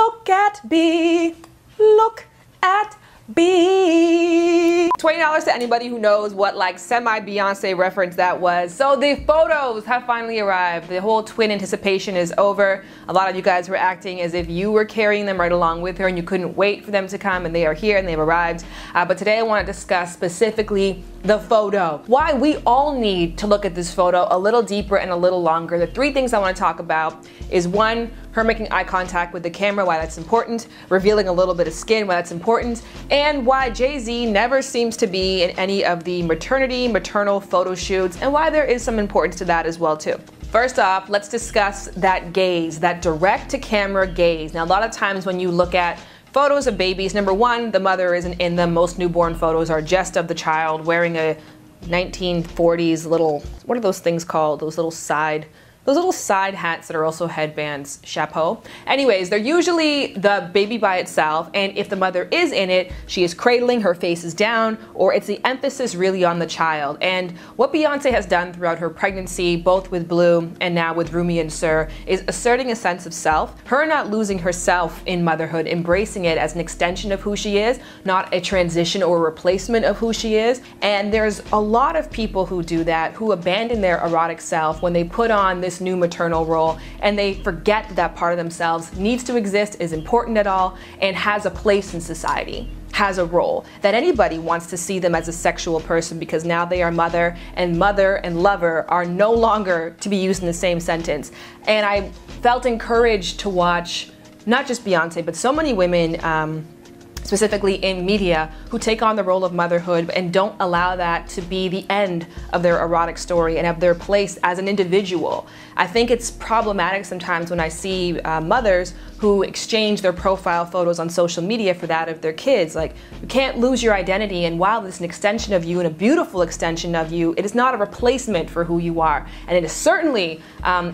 Look at B. Look at B. $20 to anybody who knows what like semi-Beyonce reference that was. So the photos have finally arrived. The whole twin anticipation is over. A lot of you guys were acting as if you were carrying them right along with her and you couldn't wait for them to come, and they are here and they've arrived. But today I want to discuss specifically the photo. Why we all need to look at this photo a little deeper and a little longer. The three things I want to talk about is one, her making eye contact with the camera, why that's important, revealing a little bit of skin, why that's important, and why Jay-Z never seems to be in any of the maternal photo shoots, and why there is some importance to that as well too. First off, let's discuss that gaze, that direct to camera gaze. Now a lot of times when you look at photos of babies, number one, the mother isn't in them. Most newborn photos are just of the child wearing a 1940s little, what are those things called? Those little side hats that are also headbands, chapeau. Anyways, they're usually the baby by itself, and if the mother is in it, she is cradling, her face is down, or it's the emphasis really on the child. And what Beyonce has done throughout her pregnancy, both with Blue and now with Rumi and Sir, is asserting a sense of self, her not losing herself in motherhood, embracing it as an extension of who she is, not a transition or replacement of who she is. And there's a lot of people who do that, who abandon their erotic self when they put on this new maternal role, and they forget that that part of themselves needs to exist, is important at all, and has a place in society, has a role, that anybody wants to see them as a sexual person, because now they are mother and lover are no longer to be used in the same sentence. And I felt encouraged to watch not just Beyonce, but so many women, specifically in media, who take on the role of motherhood and don't allow that to be the end of their erotic story and of their place as an individual. I think it's problematic sometimes when I see mothers who exchange their profile photos on social media for that of their kids. Like, you can't lose your identity, and while it's an extension of you and a beautiful extension of you, it is not a replacement for who you are. And it is certainly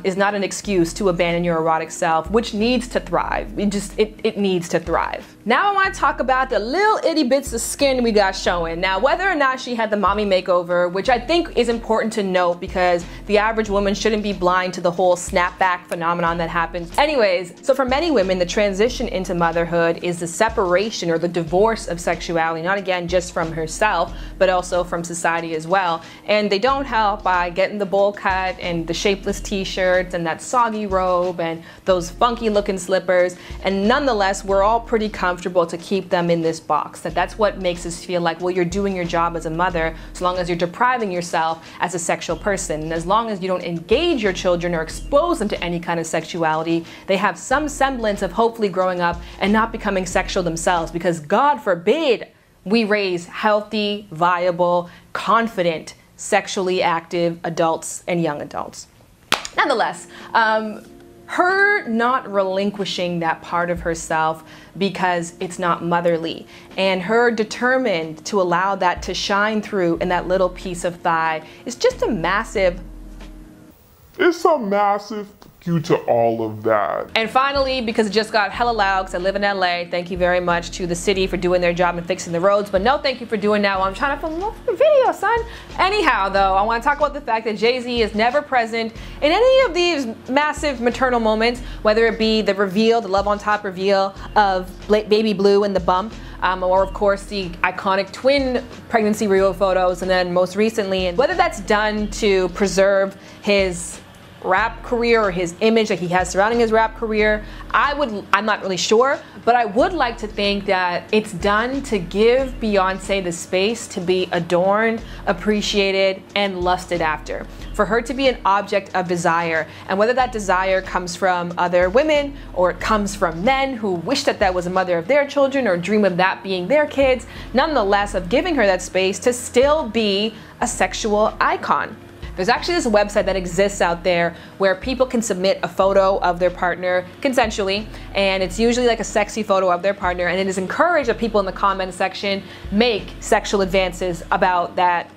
is not an excuse to abandon your erotic self, which needs to thrive. It needs to thrive. Now I want to talk about the little itty bits of skin we got showing. Now, whether or not she had the mommy makeover, which I think is important to note because the average woman shouldn't be blind to the whole snapback phenomenon that happens. Anyways, so for many women, the transition into motherhood is the separation or the divorce of sexuality, not again just from herself, but also from society as well. And they don't help by getting the bowl cut and the shapeless t-shirts and that soggy robe and those funky looking slippers. And nonetheless, we're all pretty comfortable to keep them in this box. That's what makes us feel like, well, you're doing your job as a mother, so long as you're depriving yourself as a sexual person. And as long as you don't engage your children or expose them to any kind of sexuality, they have some semblance of hopefully growing up and not becoming sexual themselves, because God forbid we raise healthy, viable, confident, sexually active adults and young adults. Nonetheless, her not relinquishing that part of herself because it's not motherly, and her determined to allow that to shine through in that little piece of thigh is just a massive, it's a massive thank you to all of that. And finally, because it just got hella loud because I live in LA, thank you very much to the city for doing their job and fixing the roads, but no thank you for doing that while I'm trying to film a video, son. Anyhow though, I want to talk about the fact that Jay-Z is never present in any of these massive maternal moments, whether it be the reveal, the love on top reveal of baby Blue and the bump, or of course the iconic twin pregnancy reveal photos, and then most recently, and whether that's done to preserve his rap career or his image that he has surrounding his rap career, I'm not really sure, but I would like to think that it's done to give Beyonce the space to be adorned, appreciated, and lusted after. For her to be an object of desire, and whether that desire comes from other women or it comes from men who wish that that was a mother of their children or dream of that being their kids, nonetheless of giving her that space to still be a sexual icon. There's actually this website that exists out there where people can submit a photo of their partner consensually, and it's usually like a sexy photo of their partner, and it is encouraged that people in the comment section make sexual advances about that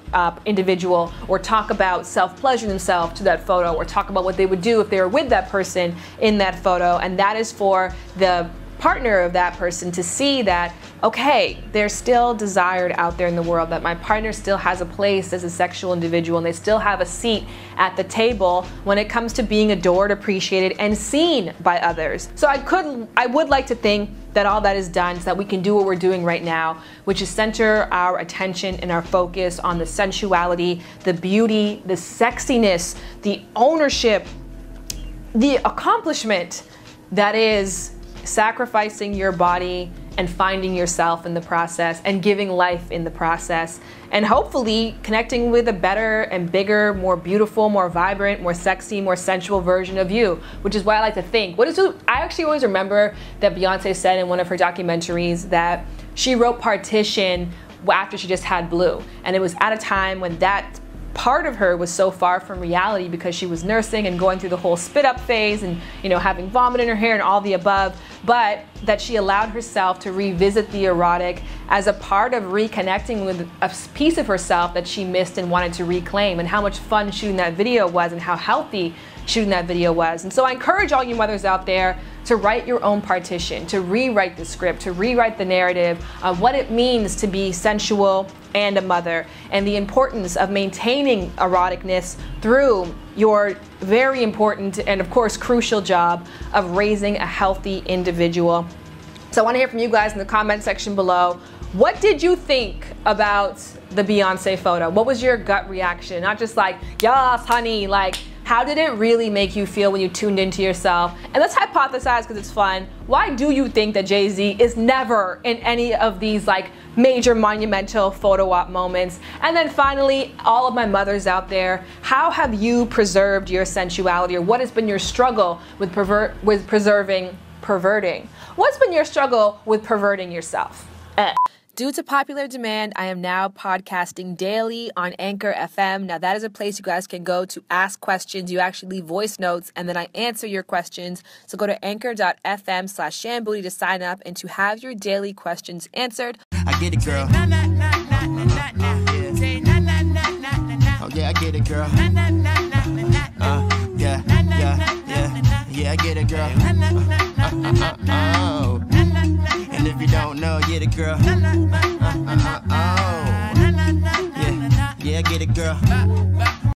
individual, or talk about self-pleasuring themselves to that photo, or talk about what they would do if they were with that person in that photo. And that is for the partner of that person to see that, okay, they're still desired out there in the world, that my partner still has a place as a sexual individual and they still have a seat at the table when it comes to being adored, appreciated, and seen by others. So I would like to think that all that is done so that we can do what we're doing right now, which is center our attention and our focus on the sensuality, the beauty, the sexiness, the ownership, the accomplishment that is sacrificing your body and finding yourself in the process and giving life in the process, and hopefully connecting with a better and bigger, more beautiful, more vibrant, more sexy, more sensual version of you, which is what I like to think. I actually always remember that Beyonce said in one of her documentaries that she wrote Partition after she just had Blue, and it was at a time when that part of her was so far from reality because she was nursing and going through the whole spit up phase and, you know, having vomit in her hair and all the above, but that she allowed herself to revisit the erotic as a part of reconnecting with a piece of herself that she missed and wanted to reclaim, and how much fun shooting that video was and how healthy shooting that video was. And so I encourage all you mothers out there to write your own partition, to rewrite the script, to rewrite the narrative of what it means to be sensual and a mother, and the importance of maintaining eroticness through your very important and of course crucial job of raising a healthy individual. So I want to hear from you guys in the comment section below. What did you think about the Beyonce photo? What was your gut reaction? Not just like, yes, honey, like, how did it really make you feel when you tuned into yourself? And let's hypothesize, because it's fun. Why do you think that Jay-Z is never in any of these like major monumental photo op moments? And then finally, all of my mothers out there, how have you preserved your sensuality, or what has been your struggle with perverting? What's been your struggle with perverting yourself? Due to popular demand, I am now podcasting daily on Anchor FM. Now that is a place you guys can go to ask questions. You actually leave voice notes and then I answer your questions. So go to anchor.fm/shanbooty to sign up and to have your daily questions answered. I get it, girl. Oh yeah, I get it, girl. Yeah, I get it, girl. Oh. And if you don't know, get it, girl. Oh. Yeah, I get it, girl.